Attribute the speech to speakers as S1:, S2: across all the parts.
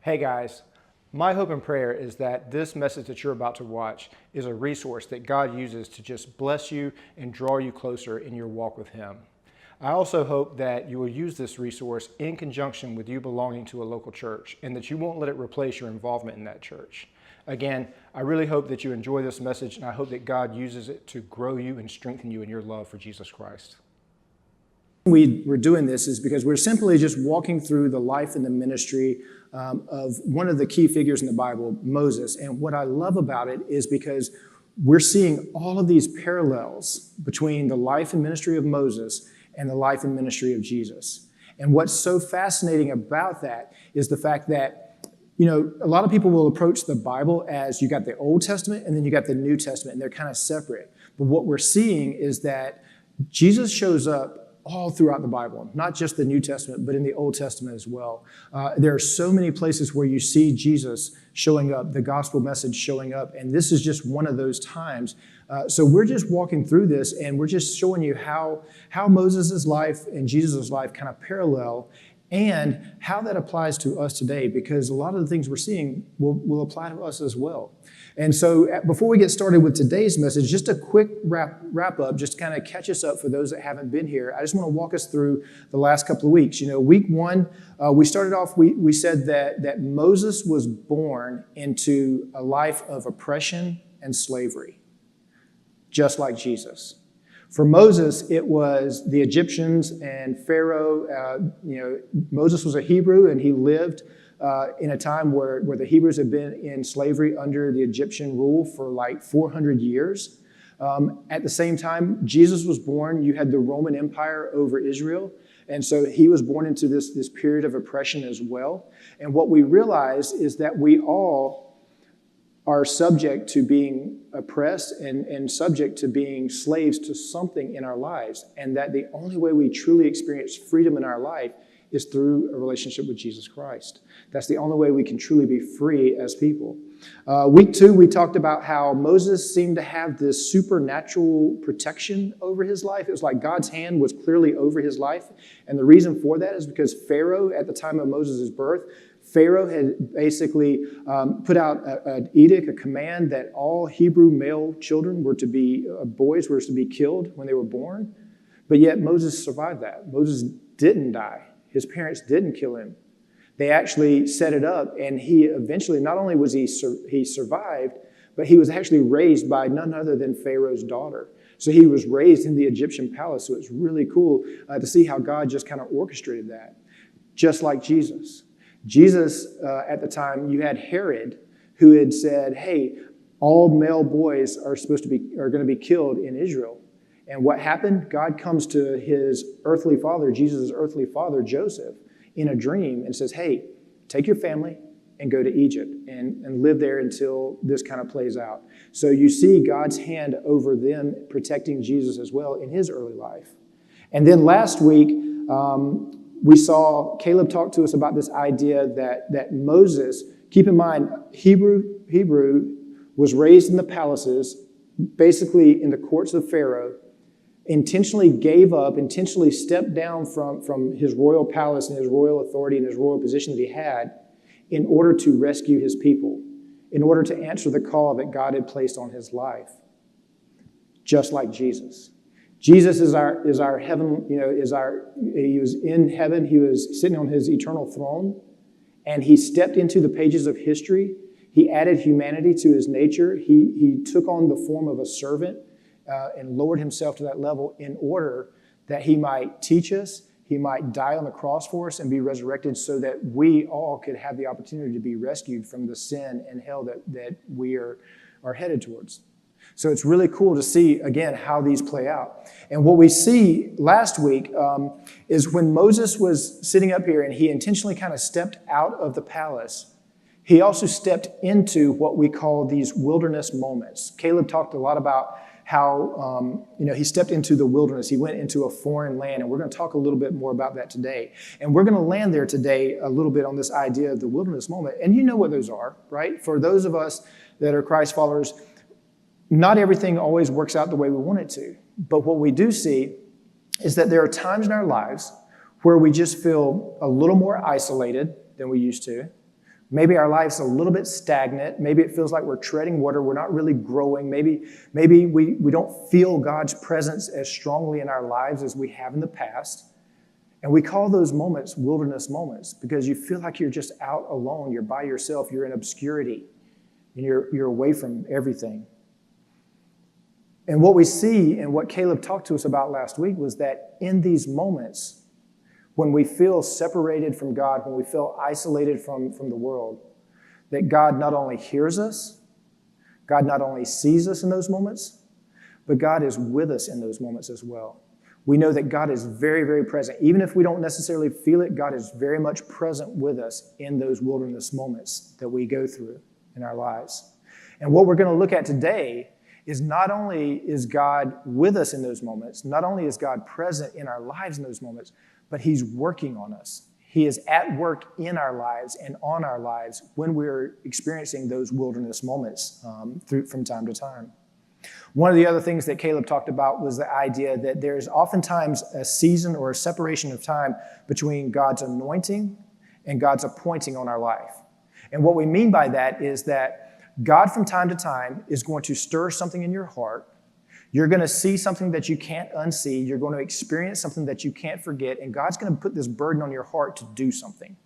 S1: Hey guys, my hope and prayer is that this message that you're about to watch is a resource that God uses to just bless you and draw you closer in your walk with Him. I also hope that you will use this resource in conjunction with you belonging to a local church and that you won't let it replace your involvement in that church. Again, I really hope that you enjoy this message, and I hope that God uses it to grow you and strengthen you in your love for Jesus Christ.
S2: We're doing this is because we're simply just walking through the life and the ministry of one of the key figures in the Bible, Moses. And what I love about it is because we're seeing all of these parallels between the life and ministry of Moses and the life and ministry of Jesus. And what's so fascinating about that is the fact that, a lot of people will approach the Bible as you got the Old Testament and then you got the New Testament, and they're kind of separate. But what we're seeing is that Jesus shows up all throughout the Bible, not just the New Testament, but in the Old Testament as well. There are so many places where you see Jesus showing up, the gospel message showing up, and this is just one of those times. So we're just walking through this, and we're just showing you how Moses' life and Jesus' life kind of parallel, and how that applies to us today, because a lot of the things we're seeing will apply to us as well. And so before we get started with today's message, just a quick wrap up, just to kind of catch us up for those that haven't been here. I just want to walk us through the last couple of weeks. Week one, we started off, we said that Moses was born into a life of oppression and slavery, just like Jesus. For Moses, it was the Egyptians and Pharaoh. Moses was a Hebrew, and he lived in a time where the Hebrews had been in slavery under the Egyptian rule for like 400 years. At the same time, Jesus was born. You had the Roman Empire over Israel. And so he was born into this period of oppression as well. And what we realize is that we all are subject to being oppressed and subject to being slaves to something in our lives. And that the only way we truly experience freedom in our life is through a relationship with Jesus Christ. That's the only way we can truly be free as people. Week two, we talked about how Moses seemed to have this supernatural protection over his life. It was like God's hand was clearly over his life. And the reason for that is because Pharaoh, at the time of Moses' birth, Pharaoh had basically put out an edict, a command that all Hebrew male children boys were to be killed when they were born. But yet Moses survived that. Moses didn't die. His parents didn't kill him. They actually set it up, and he eventually, not only was he survived, but he was actually raised by none other than Pharaoh's daughter. So he was raised in the Egyptian palace. So it's really cool to see how God just kind of orchestrated that, just like Jesus. Jesus, at the time, you had Herod, who had said, hey, all male boys are going to be killed in Israel. And what happened? God comes to his earthly father, Jesus' earthly father, Joseph, in a dream and says, hey, take your family and go to Egypt and live there until this kind of plays out. So you see God's hand over them protecting Jesus as well in his early life. And then last week, we saw Caleb talk to us about this idea that Moses, keep in mind, Hebrew was raised in the palaces, basically in the courts of Pharaoh, intentionally stepped down from his royal palace and his royal authority and his royal position that he had in order to rescue his people, in order to answer the call that God had placed on his life, just like Jesus. Jesus is our heaven, he was in heaven, he was sitting on his eternal throne, and he stepped into the pages of history. He added humanity to his nature. He took on the form of a servant and lowered himself to that level in order that he might teach us, he might die on the cross for us and be resurrected so that we all could have the opportunity to be rescued from the sin and hell that we are headed towards. So it's really cool to see, again, how these play out. And what we see last week is when Moses was sitting up here and he intentionally kind of stepped out of the palace, he also stepped into what we call these wilderness moments. Caleb talked a lot about how he stepped into the wilderness. He went into a foreign land, and we're going to talk a little bit more about that today. And we're going to land there today a little bit on this idea of the wilderness moment. And you know what those are, right? For those of us that are Christ followers, not everything always works out the way we want it to. But what we do see is that there are times in our lives where we just feel a little more isolated than we used to. Maybe our life's a little bit stagnant. Maybe it feels like we're treading water. We're not really growing. Maybe we don't feel God's presence as strongly in our lives as we have in the past. And we call those moments wilderness moments because you feel like you're just out alone. You're by yourself. You're in obscurity. And you're away from everything. And what we see and what Caleb talked to us about last week was that in these moments, when we feel separated from God, when we feel isolated from the world, that God not only hears us, God not only sees us in those moments, but God is with us in those moments as well. We know that God is very, very present. Even if we don't necessarily feel it, God is very much present with us in those wilderness moments that we go through in our lives. And what we're going to look at today is not only is God with us in those moments, not only is God present in our lives in those moments, but he's working on us. He is at work in our lives and on our lives when we're experiencing those wilderness moments from time to time. One of the other things that Caleb talked about was the idea that there's oftentimes a season or a separation of time between God's anointing and God's appointing on our life. And what we mean by that is that God from time to time is going to stir something in your heart. You're going to see something that you can't unsee. You're going to experience something that you can't forget. And God's going to put this burden on your heart to do something.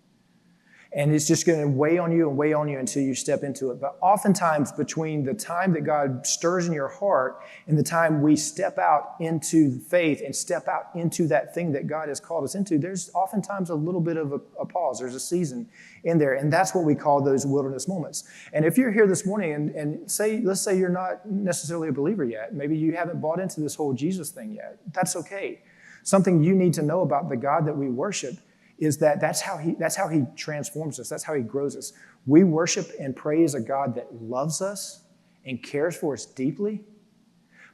S2: And it's just going to weigh on you until you step into it. But oftentimes between the time that God stirs in your heart and the time we step out into faith and step out into that thing that God has called us into, there's oftentimes a little bit of a pause. There's a season in there. And that's what we call those wilderness moments. And if you're here this morning and let's say you're not necessarily a believer yet, maybe you haven't bought into this whole Jesus thing yet, that's okay. Something you need to know about the God that we worship is that's how he transforms us. That's how he grows us. We worship and praise a God that loves us and cares for us deeply.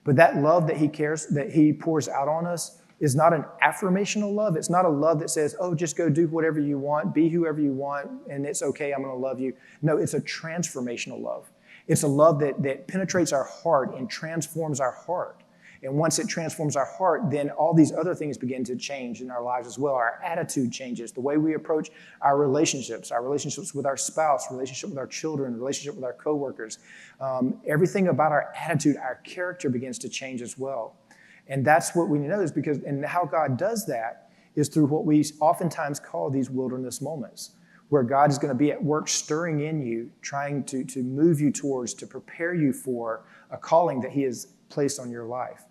S2: But that love that he pours out on us is not an affirmational love. It's not a love that says, oh, just go do whatever you want, be whoever you want, and it's okay, I'm going to love you. No, it's a transformational love. It's a love that penetrates our heart and transforms our heart. And once it transforms our heart, then all these other things begin to change in our lives as well. Our attitude changes, the way we approach our relationships with our spouse, relationship with our children, relationship with our coworkers. Everything about our attitude, our character begins to change as well. And that's what we know and how God does that is through what we oftentimes call these wilderness moments, where God is going to be at work stirring in you, trying to move you towards, to prepare you for a calling that he has placed on your life.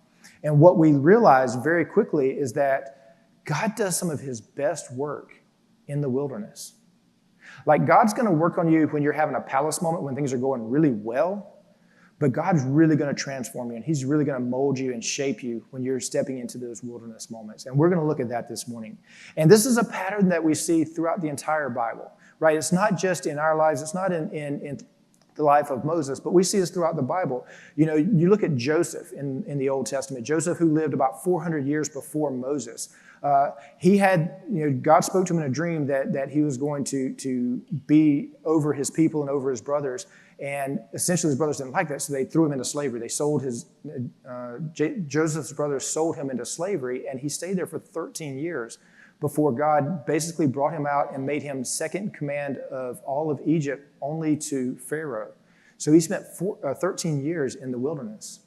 S2: And what we realize very quickly is that God does some of his best work in the wilderness. Like God's going to work on you when you're having a palace moment, when things are going really well, but God's really going to transform you, and he's really going to mold you and shape you when you're stepping into those wilderness moments. And we're going to look at that this morning. And this is a pattern that we see throughout the entire Bible, right? It's not just in our lives. It's not in the life of Moses, but we see this throughout the Bible. You know, you look at Joseph in the Old Testament, Joseph who lived about 400 years before Moses. He had, God spoke to him in a dream that he was going to be over his people and over his brothers. And essentially his brothers didn't like that, so they threw him into slavery. They sold Joseph's brothers sold him into slavery, and he stayed there for 13 years before God basically brought him out and made him second in command of all of Egypt, only to Pharaoh. So he spent 13 years in the wilderness.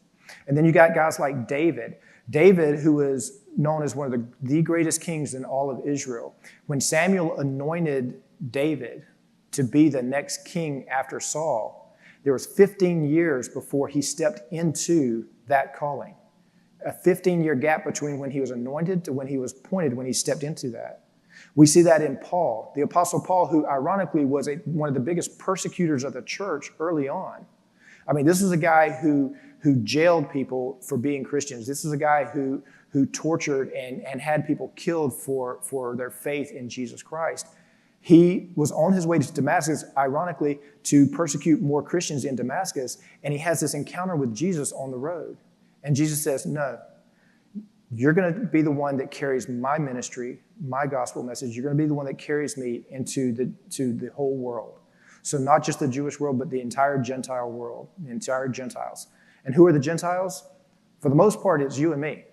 S2: And then you got guys like David. David, who is known as one of the greatest kings in all of Israel. When Samuel anointed David to be the next king after Saul, there was 15 years before he stepped into that calling. A 15-year gap between when he was anointed to when he was appointed, when he stepped into that. We see that in Paul, the Apostle Paul, who ironically was one of the biggest persecutors of the church early on. I mean, this was a guy who jailed people for being Christians. This is a guy who tortured and had people killed for their faith in Jesus Christ. He was on his way to Damascus, ironically, to persecute more Christians in Damascus, and he has this encounter with Jesus on the road. And Jesus says, no, you're going to be the one that carries my ministry, my gospel message. You're going to be the one that carries me into the whole world. So not just the Jewish world, but the entire Gentile world, the entire Gentiles. And who are the Gentiles? For the most part, it's you and me.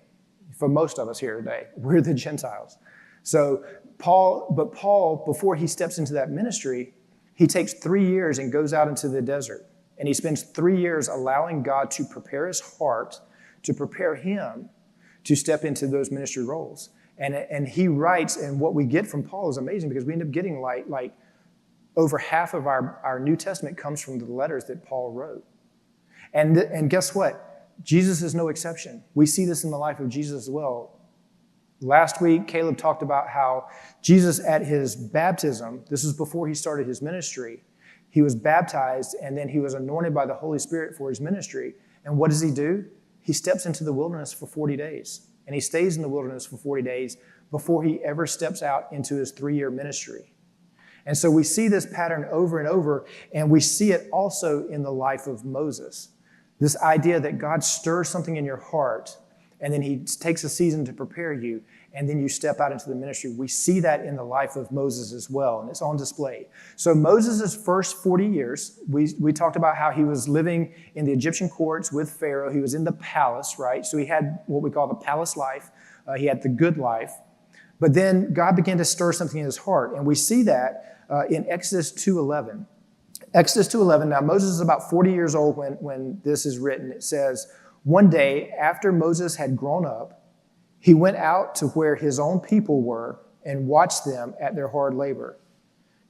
S2: For most of us here today, we're the Gentiles. So Paul, before he steps into that ministry, he takes 3 years and goes out into the desert. And he spends 3 years allowing God to prepare his heart, to prepare him to step into those ministry roles. And he writes, and what we get from Paul is amazing because we end up getting like over half of our New Testament comes from the letters that Paul wrote. And guess what? Jesus is no exception. We see this in the life of Jesus as well. Last week, Caleb talked about how Jesus at his baptism, this is before he started his ministry, he was baptized and then he was anointed by the Holy Spirit for his ministry. And what does he do? He steps into the wilderness for 40 days. And he stays in the wilderness for 40 days before he ever steps out into his 3-year ministry. And so we see this pattern over and over, and we see it also in the life of Moses. This idea that God stirs something in your heart, and then he takes a season to prepare you, and then you step out into the ministry. We see that in the life of Moses as well, and it's on display. So Moses' first 40 years, we talked about how he was living in the Egyptian courts with Pharaoh. He was in the palace, right? So he had what we call the palace life. He had the good life. But then God began to stir something in his heart, and we see that in Exodus 2:11. Exodus 2:11, now Moses is about 40 years old when this is written. It says, one day after Moses had grown up, he went out to where his own people were and watched them at their hard labor.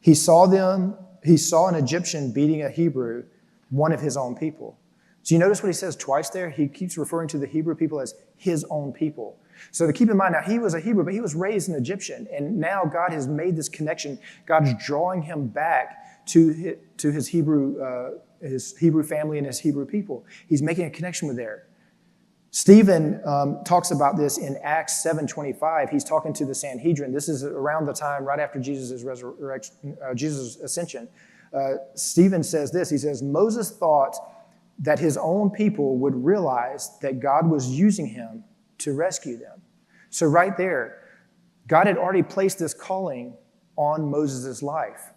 S2: He saw an Egyptian beating a Hebrew, one of his own people. So you notice what he says twice there? He keeps referring to the Hebrew people as his own people. So to keep in mind, now he was a Hebrew, but he was raised an Egyptian. And now God has made this connection. God's drawing him back to his Hebrew family and his Hebrew people. He's making a connection with there. Stephen talks about this in Acts 7:25. He's talking to the Sanhedrin. This is around the time right after Jesus' resurrection, Jesus' ascension. Stephen says this. He says, Moses thought that his own people would realize that God was using him to rescue them. So right there, God had already placed this calling on Moses' life.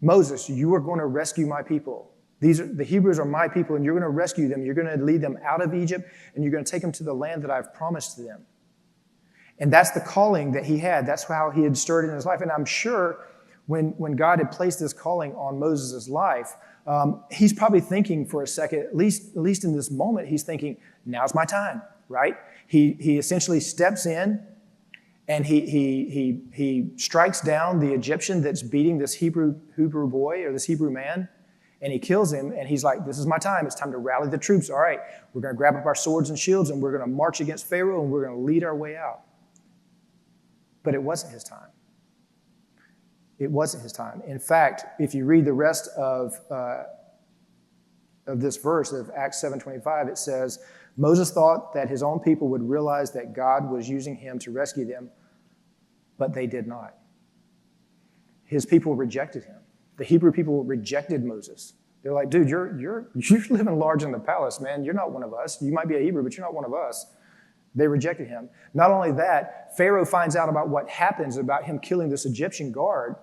S2: Moses, you are going to rescue my people. The Hebrews are my people, and you're going to rescue them. You're going to lead them out of Egypt, and you're going to take them to the land that I've promised to them. And that's the calling that he had. That's how he had stirred in his life. And I'm sure when God had placed this calling on Moses' life, he's probably thinking for a second, at least in this moment, he's thinking, now's my time, right? He essentially steps in, and he strikes down the Egyptian that's beating this Hebrew boy or this Hebrew man. And he kills him, and he's like, this is my time. It's time to rally the troops. All right, we're going to grab up our swords and shields, and we're going to march against Pharaoh, and we're going to lead our way out. But it wasn't his time. It wasn't his time. In fact, if you read the rest of this verse of Acts 7:25, it says, Moses thought that his own people would realize that God was using him to rescue them, but they did not. His people rejected him. The Hebrew people rejected Moses. They're like, dude, you're living large in the palace, man. You're not one of us. You might be a Hebrew, but you're not one of us. They rejected him. Not only that, Pharaoh finds out about what happens about him killing this Egyptian guard.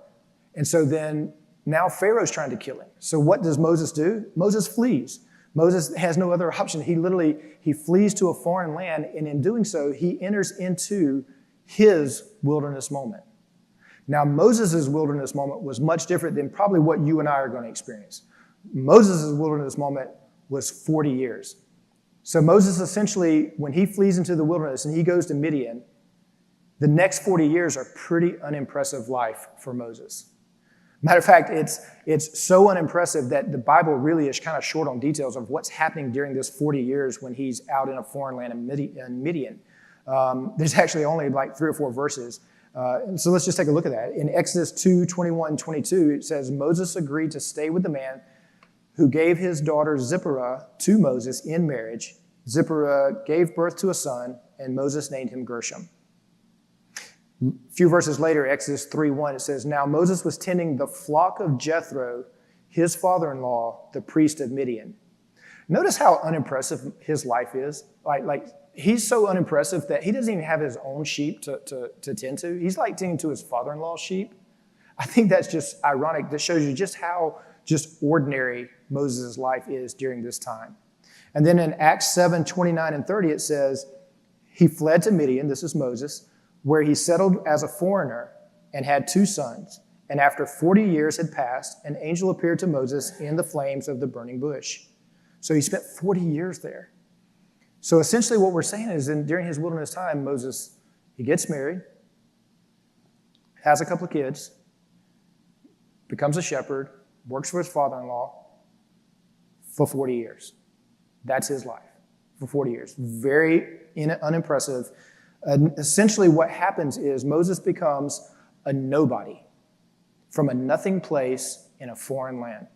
S2: And so then now Pharaoh's trying to kill him. So what does Moses do? Moses flees. Moses has no other option. He flees to a foreign land, and in doing so, he enters into his wilderness moment. Now, Moses' wilderness moment was much different than probably what you and I are going to experience. Moses' wilderness moment was 40 years. So Moses essentially, when he flees into the wilderness and he goes to Midian, the next 40 years are pretty unimpressive life for Moses. Matter of fact, it's so unimpressive that the Bible really is kind of short on details of what's happening during this 40 years when he's out in a foreign land in Midian. There's actually only like 3 or 4 verses. So let's just take a look at that. In Exodus 2:21-22, it says, Moses agreed to stay with the man who gave his daughter Zipporah to Moses in marriage. Zipporah gave birth to a son, and Moses named him Gershom. A few verses later, Exodus 3:1, it says, Now Moses was tending the flock of Jethro, his father-in-law, the priest of Midian. Notice how unimpressive his life is. Like he's so unimpressive that he doesn't even have his own sheep to tend to. He's like tending to his father-in-law's sheep. I think that's just ironic. That shows you just how just ordinary Moses' life is during this time. And then in Acts 7:29-30, it says, he fled to Midian, this is Moses, where he settled as a foreigner and had 2 sons. And after 40 years had passed, an angel appeared to Moses in the flames of the burning bush. So he spent 40 years there. So essentially what we're saying is during his wilderness time, Moses, he gets married, has a couple of kids, becomes a shepherd, works for his father-in-law for 40 years. That's his life for 40 years. Very unimpressive. Essentially what happens is Moses becomes a nobody from a nothing place in a foreign land.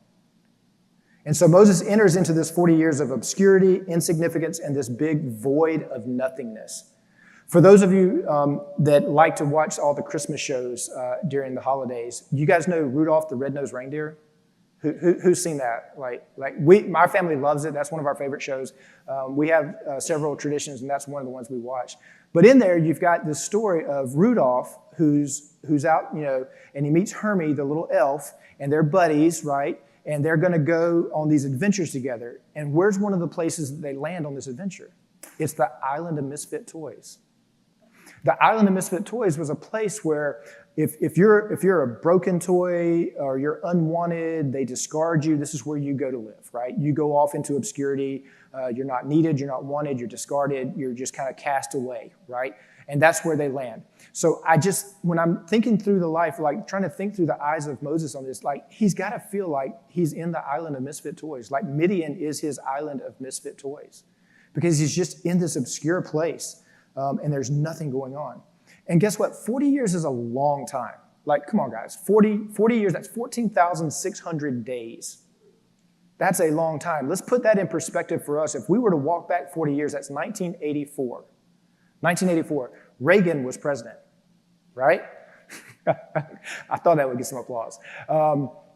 S2: And so Moses enters into this 40 years of obscurity, insignificance, and this big void of nothingness. For those of you that like to watch all the Christmas shows during the holidays, you guys know Rudolph the Red-Nosed Reindeer? Who's seen that? My family loves it. That's one of our favorite shows. We have several traditions, and that's one of the ones we watch. But in there, you've got this story of Rudolph, who's out, and he meets Hermie, the little elf, and they're buddies, right? And they're going to go on these adventures together. And where's one of the places that they land on this adventure? It's the Island of Misfit Toys. The Island of Misfit Toys was a place where if you're a broken toy or you're unwanted, they discard you, this is where you go to live, right? You go off into obscurity. You're not needed, you're not wanted, you're discarded, you're just kind of cast away, right? And that's where they land. So when I'm thinking through the life, like trying to think through the eyes of Moses on this, like he's got to feel like he's in the Island of Misfit Toys. Like Midian is his Island of Misfit Toys because he's just in this obscure place. And there's nothing going on. And guess what? 40 years is a long time. Like, come on, guys. 40 years, that's 14,600 days. That's a long time. Let's put that in perspective for us. If we were to walk back 40 years, that's 1984. 1984, Reagan was president, right? I thought that would get some applause.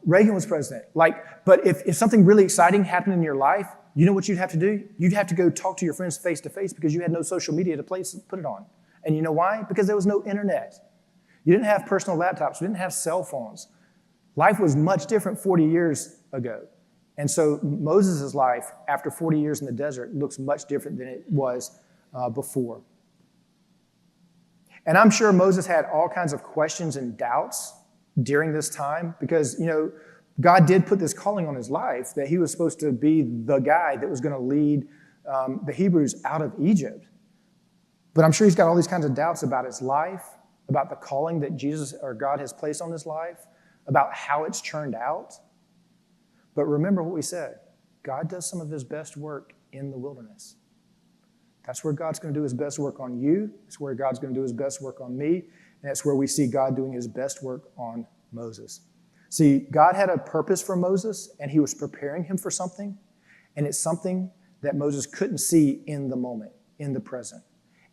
S2: Reagan was president. But if something really exciting happened in your life, you know what you'd have to do? You'd have to go talk to your friends face to face because you had no social media to put it on. And you know why? Because there was no internet. You didn't have personal laptops. You didn't have cell phones. Life was much different 40 years ago. And so Moses' life, after 40 years in the desert, looks much different than it was before. And I'm sure Moses had all kinds of questions and doubts during this time because, God did put this calling on his life that he was supposed to be the guy that was going to lead the Hebrews out of Egypt. But I'm sure he's got all these kinds of doubts about his life, about the calling that Jesus or God has placed on his life, about how it's turned out. But remember what we said. God does some of his best work in the wilderness. That's where God's going to do his best work on you. It's where God's going to do his best work on me. And that's where we see God doing his best work on Moses. See, God had a purpose for Moses, and he was preparing him for something, and it's something that Moses couldn't see in the moment, in the present.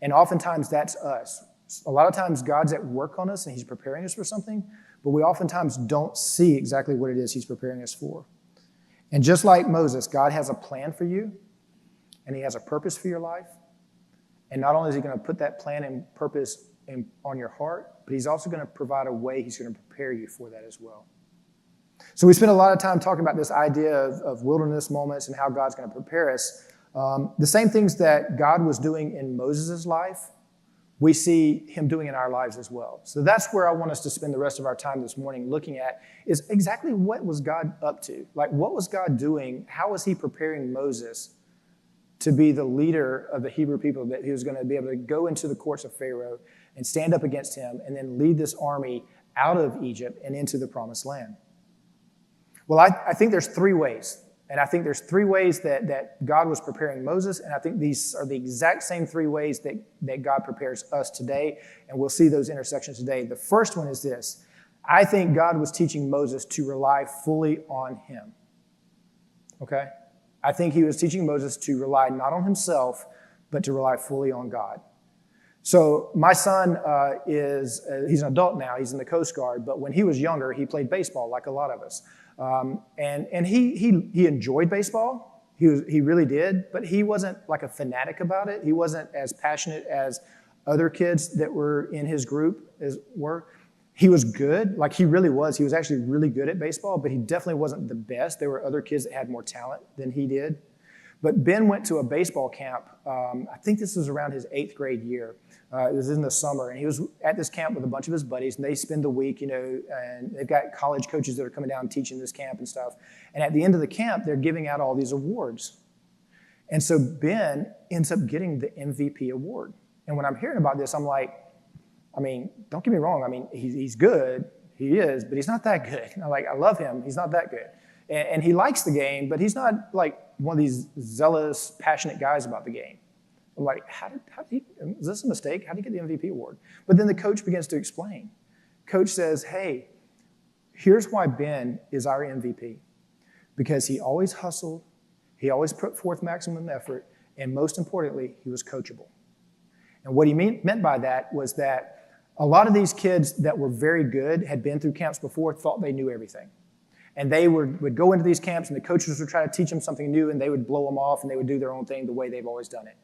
S2: And oftentimes that's us. A lot of times God's at work on us, and he's preparing us for something, but we oftentimes don't see exactly what it is he's preparing us for. And just like Moses, God has a plan for you, and he has a purpose for your life. And not only is he going to put that plan and purpose on your heart, but he's also going to provide a way he's going to prepare you for that as well. So we spent a lot of time talking about this idea of wilderness moments and how God's going to prepare us. The same things that God was doing in Moses' life, we see him doing in our lives as well. So that's where I want us to spend the rest of our time this morning looking at is exactly what was God up to? Like, what was God doing? How was he preparing Moses to be the leader of the Hebrew people, that he was going to be able to go into the courts of Pharaoh and stand up against him and then lead this army out of Egypt and into the promised land? Well, I think there's three ways. And I think there's three ways that God was preparing Moses, and I think these are the exact same three ways that God prepares us today, and we'll see those intersections today. The first one is this. I think God was teaching Moses to rely fully on him. Okay? I think he was teaching Moses to rely not on himself, but to rely fully on God. So my son he's an adult now, he's in the Coast Guard, but when he was younger, he played baseball like a lot of us. And he enjoyed baseball. He really did, but he wasn't like a fanatic about it. He wasn't as passionate as other kids that were in his group were. He was good, like he really was. He was actually really good at baseball, but he definitely wasn't the best. There were other kids that had more talent than he did. But Ben went to a baseball camp. I think this was around his 8th grade year. It was in the summer, and he was at this camp with a bunch of his buddies, and they spend the week, and they've got college coaches that are coming down and teaching this camp and stuff. And at the end of the camp, they're giving out all these awards. And so Ben ends up getting the MVP award. And when I'm hearing about this, I'm like, don't get me wrong. He's good. He is, but he's not that good. I love him. He's not that good. And he likes the game, but he's not like one of these zealous, passionate guys about the game. I'm like, is this a mistake? How did he get the MVP award? But then the coach begins to explain. Coach says, hey, here's why Ben is our MVP. Because he always hustled, he always put forth maximum effort, and most importantly, he was coachable. And what he meant by that was that a lot of these kids that were very good, had been through camps before, thought they knew everything. And they would go into these camps, and the coaches would try to teach them something new, and they would blow them off, and they would do their own thing the way they've always done it.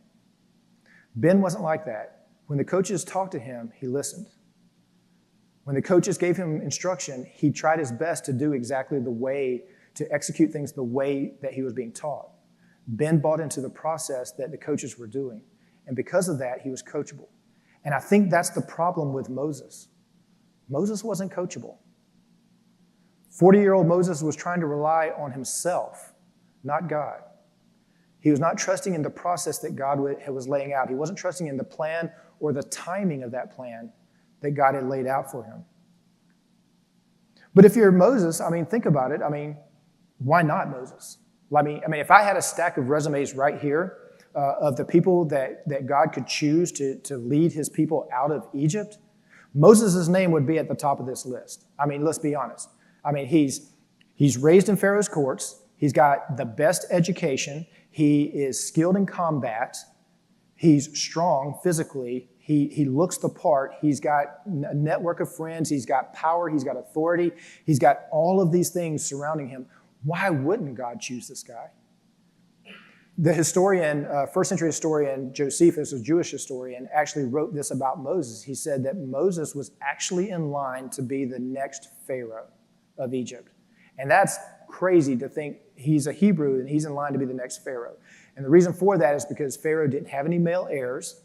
S2: Ben wasn't like that. When the coaches talked to him, he listened. When the coaches gave him instruction, he tried his best to do exactly the way, to execute things the way that he was being taught. Ben bought into the process that the coaches were doing. And because of that, he was coachable. And I think that's the problem with Moses. Moses wasn't coachable. 40-year-old Moses was trying to rely on himself, not God. He was not trusting in the process that God was laying out. He wasn't trusting in the plan or the timing of that plan that God had laid out for him. But if you're Moses, think about it. Why not Moses? If I had a stack of resumes right here of the people that God could choose to lead his people out of Egypt, Moses' name would be at the top of this list. Let's be honest. He's raised in Pharaoh's courts. He's got the best education. He is skilled in combat. He's strong physically. He looks the part. He's got a network of friends. He's got power. He's got authority. He's got all of these things surrounding him. Why wouldn't God choose this guy? The historian, first century historian Josephus, a Jewish historian, actually wrote this about Moses. He said that Moses was actually in line to be the next Pharaoh of Egypt. And that's crazy to think he's a Hebrew and he's in line to be the next Pharaoh. And the reason for that is because Pharaoh didn't have any male heirs,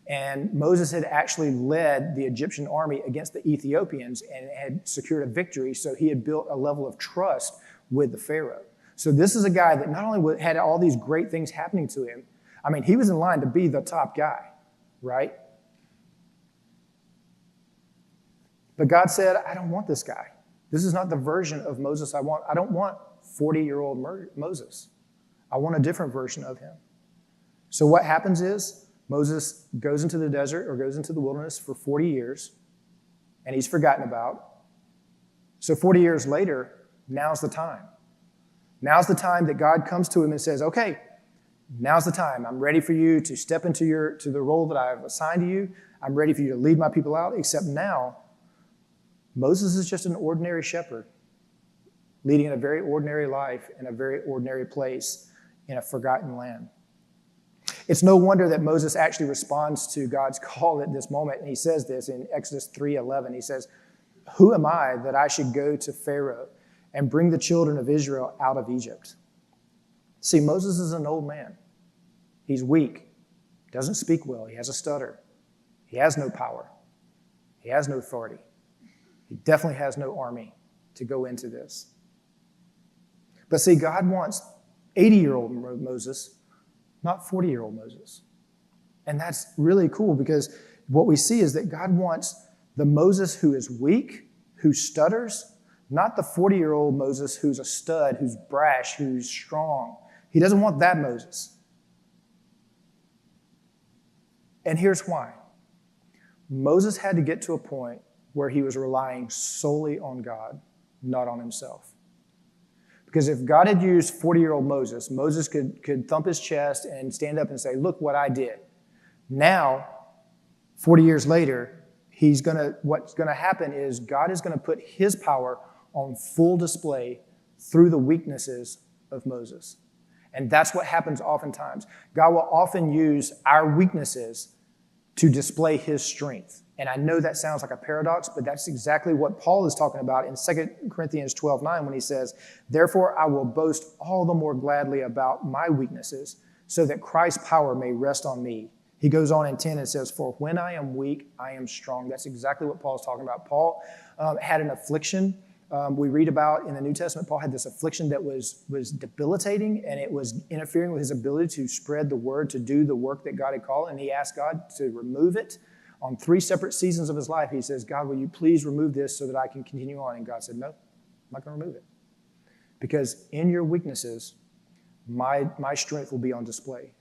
S2: and Moses had actually led the Egyptian army against the Ethiopians and had secured a victory, so he had built a level of trust with the Pharaoh. So this is a guy that not only had all these great things happening to him, he was in line to be the top guy, right? But God said, I don't want this guy. This is not the version of Moses I want. I don't want 40-year-old Moses. I want a different version of him. So what happens is Moses goes into the desert or goes into the wilderness for 40 years, and he's forgotten about. So 40 years later, now's the time. Now's the time that God comes to him and says, okay, now's the time. I'm ready for you to step into the role that I've assigned to you. I'm ready for you to lead my people out, except now, Moses is just an ordinary shepherd leading a very ordinary life in a very ordinary place in a forgotten land. It's no wonder that Moses actually responds to God's call at this moment, and he says this in Exodus 3:11. He says, who am I that I should go to Pharaoh and bring the children of Israel out of Egypt? See, Moses is an old man. He's weak, doesn't speak well, he has a stutter. He has no power. He has no authority. He definitely has no army to go into this. But see, God wants 80-year-old Moses, not 40-year-old Moses. And that's really cool because what we see is that God wants the Moses who is weak, who stutters, not the 40-year-old Moses who's a stud, who's brash, who's strong. He doesn't want that Moses. And here's why. Moses had to get to a point where he was relying solely on God, not on himself. Because if God had used 40-year-old Moses, Moses could thump his chest and stand up and say, look what I did. Now, 40 years later, what's going to happen is God is going to put his power on full display through the weaknesses of Moses. And that's what happens oftentimes. God will often use our weaknesses to display his strength. And I know that sounds like a paradox, but that's exactly what Paul is talking about in 2 Corinthians 12:9 when he says, "Therefore I will boast all the more gladly about my weaknesses, so that Christ's power may rest on me." He goes on in 10 and says, "For when I am weak, I am strong." That's exactly what Paul's talking about. Paul had an affliction. We read about in the New Testament, Paul had this affliction that was debilitating, and it was interfering with his ability to spread the word, to do the work that God had called, and he asked God to remove it. On 3 separate seasons of his life, he says, "God, will you please remove this so that I can continue on?" And God said, "No, I'm not going to remove it. Because in your weaknesses, my strength will be on display.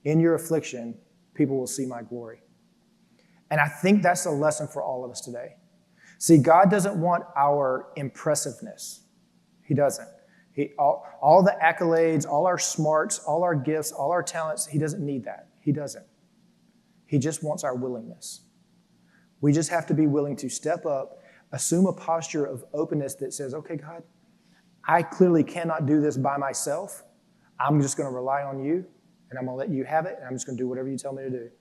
S2: In your affliction, people will see my glory." And I think that's a lesson for all of us today. See, God doesn't want our impressiveness. He doesn't. All the accolades, all our smarts, all our gifts, all our talents, he doesn't need that. He doesn't. He just wants our willingness. We just have to be willing to step up, assume a posture of openness that says, "Okay, God, I clearly cannot do this by myself. I'm just going to rely on you, and I'm going to let you have it, and I'm just going to do whatever you tell me to do."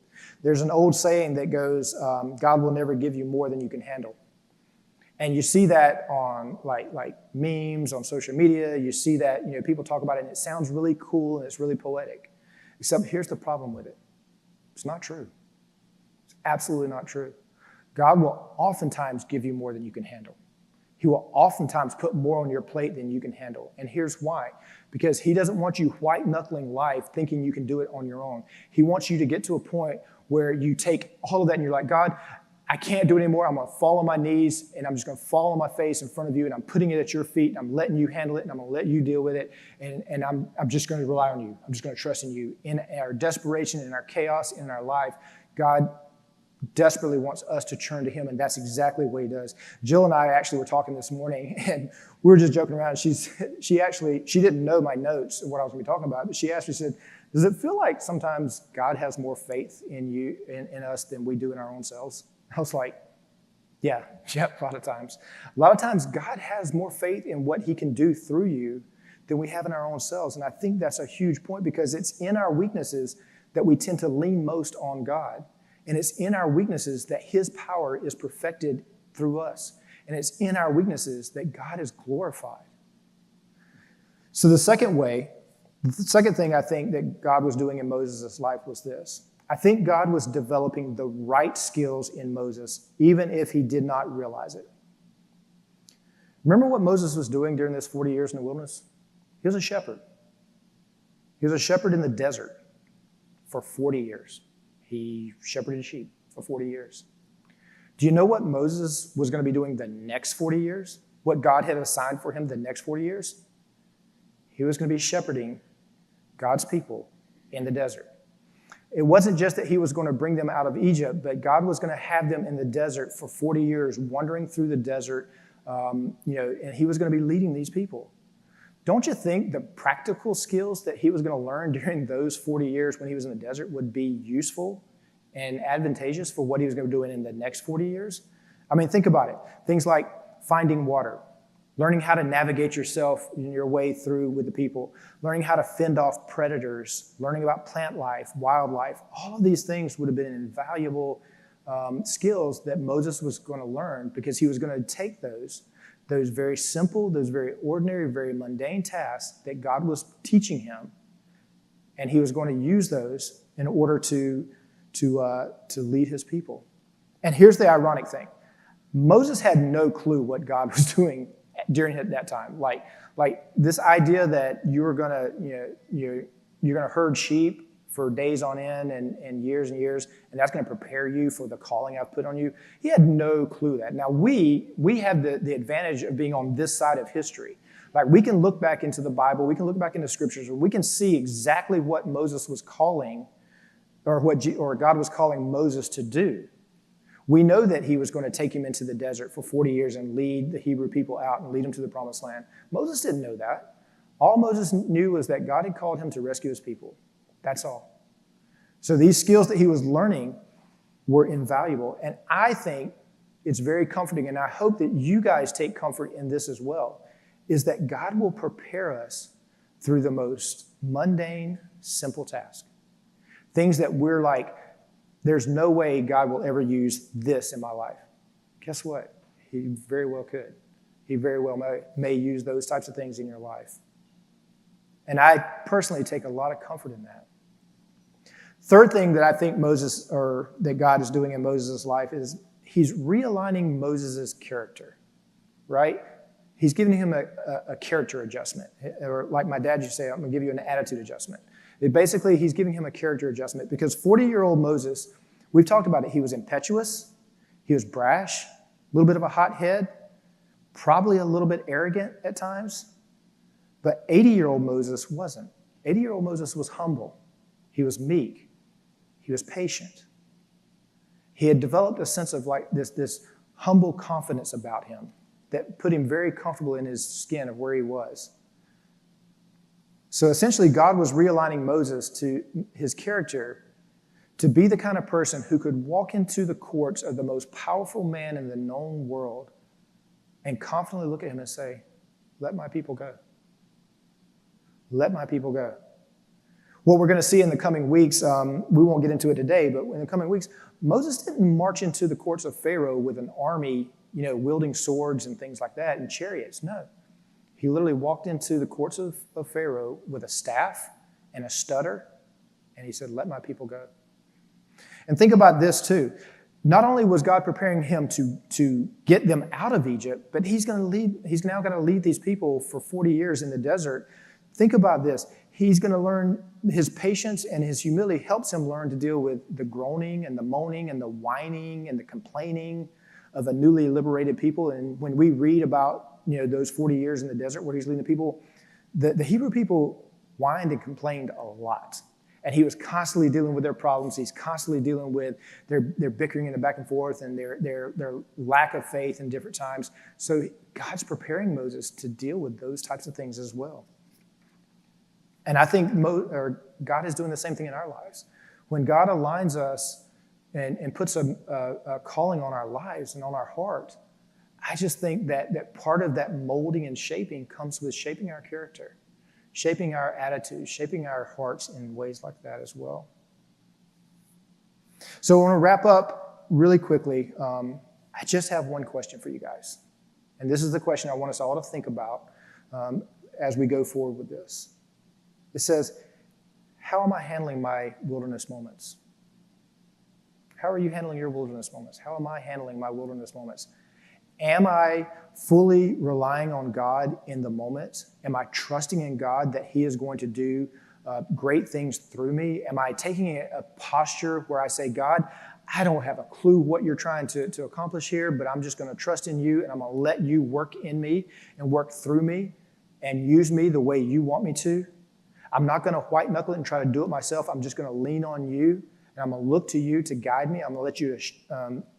S2: There's an old saying that goes, "God will never give you more than you can handle." And you see that on like memes on social media. You see that people talk about it, and it sounds really cool and it's really poetic. Except here's the problem with it. It's not true. It's absolutely not true. God will oftentimes give you more than you can handle. He will oftentimes put more on your plate than you can handle. And here's why. Because he doesn't want you white-knuckling life thinking you can do it on your own. He wants you to get to a point where you take all of that and you're like, "God, I can't do it anymore. I'm going to fall on my knees, and I'm just going to fall on my face in front of you, and I'm putting it at your feet, and I'm letting you handle it, and I'm going to let you deal with it, and I'm just going to rely on you. I'm just going to trust in you." In our desperation, in our chaos, in our life, God desperately wants us to turn to him, and that's exactly what he does. Jill and I actually were talking this morning, and we were just joking around. She didn't know my notes and what I was going to be talking about, but she asked me, she said, "Does it feel like sometimes God has more faith in us than we do in our own selves?" I was like, yeah, a lot of times. A lot of times God has more faith in what he can do through you than we have in our own selves. And I think that's a huge point, because it's in our weaknesses that we tend to lean most on God. And it's in our weaknesses that his power is perfected through us. And it's in our weaknesses that God is glorified. So the second thing I think that God was doing in Moses' life was this. I think God was developing the right skills in Moses, even if he did not realize it. Remember what Moses was doing during this 40 years in the wilderness? He was a shepherd. He was a shepherd in the desert for 40 years. He shepherded sheep for 40 years. Do you know what Moses was going to be doing the next 40 years? What God had assigned for him the next 40 years? He was going to be shepherding God's people in the desert. It wasn't just that he was going to bring them out of Egypt, but God was going to have them in the desert for 40 years, wandering through the desert, and he was going to be leading these people. Don't you think the practical skills that he was going to learn during those 40 years when he was in the desert would be useful and advantageous for what he was going to be doing in the next 40 years? I mean, think about it. Things like finding water, learning how to navigate yourself in your way through with the people, learning how to fend off predators, learning about plant life, wildlife. All of these things would have been invaluable skills that Moses was going to learn, because he was going to take those very simple, those very ordinary, very mundane tasks that God was teaching him, and he was going to use those in order to lead his people. And here's the ironic thing. Moses had no clue what God was doing during that time. Like this idea that you're gonna herd sheep for days on end and years, and that's gonna prepare you for the calling I've put on you. He had no clue that. Now we have the advantage of being on this side of history. Like, we can look back into the Bible, we can look back into scriptures, and we can see exactly what Moses was calling, or God was calling Moses to do. We know that he was going to take him into the desert for 40 years and lead the Hebrew people out and lead them to the promised land. Moses didn't know that. All Moses knew was that God had called him to rescue his people. That's all. So these skills that he was learning were invaluable. And I think it's very comforting, and I hope that you guys take comfort in this as well, is that God will prepare us through the most mundane, simple task. Things that we're like, there's no way God will ever use this in my life. Guess what? He very well could. He very well may use those types of things in your life. And I personally take a lot of comfort in that. Third thing that I think that God is doing in Moses' life is he's realigning Moses' character, right? He's giving him a character adjustment. Or like my dad used to say, I'm going to give you an attitude adjustment. Basically, he's giving him a character adjustment because 40-year-old Moses, we've talked about it, he was impetuous, he was brash, a little bit of a hot head, probably a little bit arrogant at times. But 80-year-old Moses wasn't. 80-year-old Moses was humble. He was meek. He was patient. He had developed a sense of like this humble confidence about him that put him very comfortable in his skin of where he was. So essentially, God was realigning Moses to his character to be the kind of person who could walk into the courts of the most powerful man in the known world and confidently look at him and say, let my people go. Let my people go. What we're going to see in the coming weeks, we won't get into it today, but in the coming weeks, Moses didn't march into the courts of Pharaoh with an army, wielding swords and things like that and chariots. No. He literally walked into the courts of Pharaoh with a staff and a stutter, and he said, let my people go. And think about this too. Not only was God preparing him to get them out of Egypt, but he's now going to lead these people for 40 years in the desert. Think about this. He's going to learn his patience, and his humility helps him learn to deal with the groaning and the moaning and the whining and the complaining of a newly liberated people. And when we read about those 40 years in the desert where he's leading the people, the Hebrew people whined and complained a lot. And he was constantly dealing with their problems. He's constantly dealing with their bickering and the back and forth and their lack of faith in different times. So God's preparing Moses to deal with those types of things as well. And I think God is doing the same thing in our lives. When God aligns us and puts a calling on our lives and on our heart, I just think that part of that molding and shaping comes with shaping our character, shaping our attitudes, shaping our hearts in ways like that as well. So I want to wrap up really quickly. I just have one question for you guys. And this is the question I want us all to think about as we go forward with this. It says, how am I handling my wilderness moments? How are you handling your wilderness moments? How am I handling my wilderness moments? Am I fully relying on God in the moment? Am I trusting in God that he is going to do great things through me? Am I taking a posture where I say, God, I don't have a clue what you're trying to accomplish here, but I'm just going to trust in you, and I'm going to let you work in me and work through me and use me the way you want me to? I'm not going to white knuckle it and try to do it myself. I'm just going to lean on you, and I'm going to look to you to guide me. I'm going to let you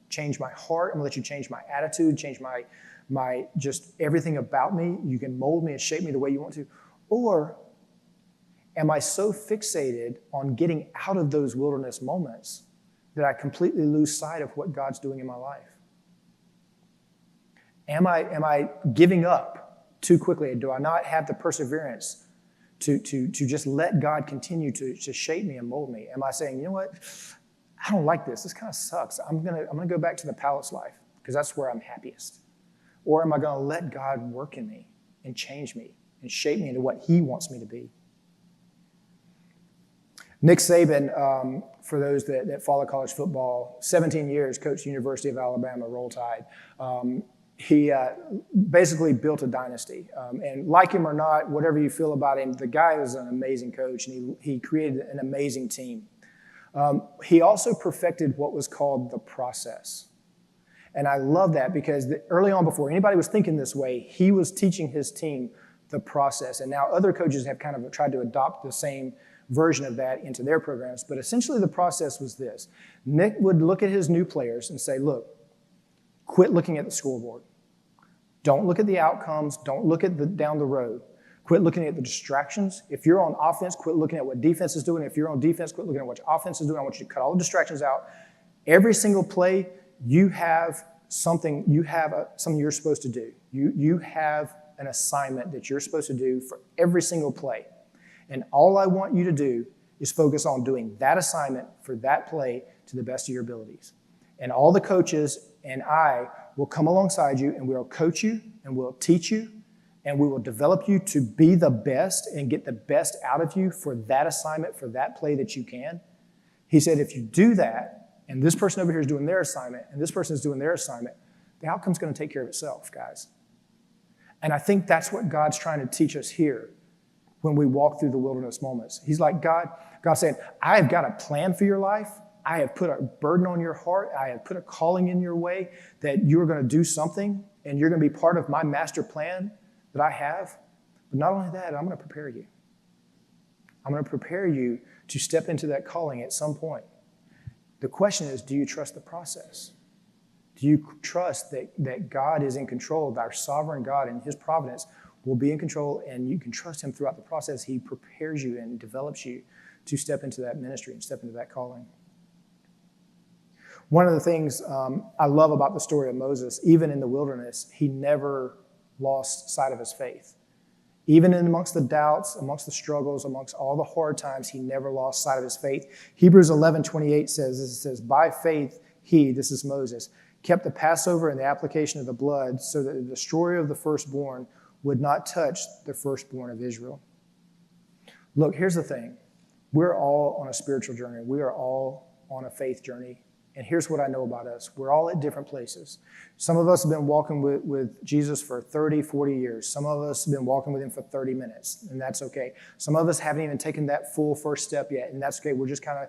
S2: change my heart. I'm going to let you change my attitude, change my just everything about me. You can mold me and shape me the way you want to. Or am I so fixated on getting out of those wilderness moments that I completely lose sight of what God's doing in my life? Am I giving up too quickly? Do I not have the perseverance to just let God continue to shape me and mold me? Am I saying, you know what? I don't like this. This kind of sucks. I'm gonna go back to the palace life because that's where I'm happiest. Or am I going to let God work in me and change me and shape me into what he wants me to be? Nick Saban, for those that follow college football, 17 years, coached University of Alabama, Roll Tide. He basically built a dynasty. And like him or not, whatever you feel about him, the guy was an amazing coach, and he created an amazing team. He also perfected what was called the process. And I love that because early on, before anybody was thinking this way, he was teaching his team the process. And now other coaches have kind of tried to adopt the same version of that into their programs. But essentially the process was this. Nick would look at his new players and say, look, quit looking at the scoreboard. Don't look at the outcomes. Don't look at down the road. Quit looking at the distractions. If you're on offense, quit looking at what defense is doing. If you're on defense, quit looking at what offense is doing. I want you to cut all the distractions out. Every single play, you have something you're supposed to do. You have an assignment that you're supposed to do for every single play. And all I want you to do is focus on doing that assignment for that play to the best of your abilities. And all the coaches and I will come alongside you, and we'll coach you, and we'll teach you, and we will develop you to be the best and get the best out of you for that assignment, for that play that you can. He said, if you do that, and this person over here is doing their assignment, and this person is doing their assignment, the outcome's going to take care of itself, guys. And I think that's what God's trying to teach us here when we walk through the wilderness moments. He's like, God's saying, I've got a plan for your life. I have put a burden on your heart. I have put a calling in your way that you're going to do something, and you're going to be part of my master plan that I have. But not only that, I'm going to prepare you. I'm going to prepare you to step into that calling at some point. The question is, do you trust the process? Do you trust that God is in control, that our sovereign God and his providence will be in control, and you can trust him throughout the process? He prepares you and develops you to step into that ministry and step into that calling. One of the things I love about the story of Moses, even in the wilderness, he never lost sight of his faith. Even in amongst the doubts, amongst the struggles, amongst all the hard times, he never lost sight of his faith. Hebrews 11:28 says, by faith he, this is Moses, kept the Passover and the application of the blood so that the destroyer of the firstborn would not touch the firstborn of Israel. Look, here's the thing. We're all on a spiritual journey. We are all on a faith journey. And here's what I know about us. We're all at different places. Some of us have been walking with Jesus for 30, 40 years. Some of us have been walking with him for 30 minutes, and that's okay. Some of us haven't even taken that full first step yet, and that's okay. We're just kind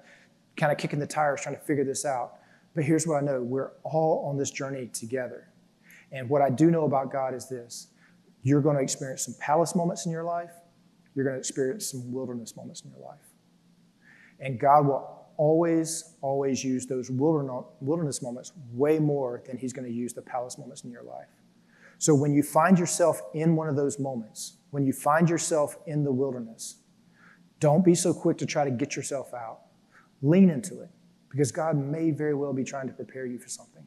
S2: of kicking the tires, trying to figure this out. But here's what I know. We're all on this journey together. And what I do know about God is this. You're going to experience some palace moments in your life. You're going to experience some wilderness moments in your life. And God will always use those wilderness moments way more than he's going to use the palace moments in your life. So when you find yourself in one of those moments, when you find yourself in the wilderness, don't be so quick to try to get yourself out. Lean into it, because God may very well be trying to prepare you for something.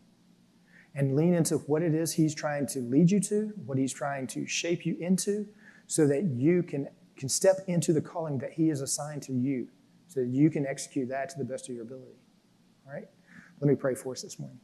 S2: And lean into what it is he's trying to lead you to, what he's trying to shape you into, so that you can step into the calling that he has assigned to you, so that you can execute that to the best of your ability. All right? Let me pray for us this morning.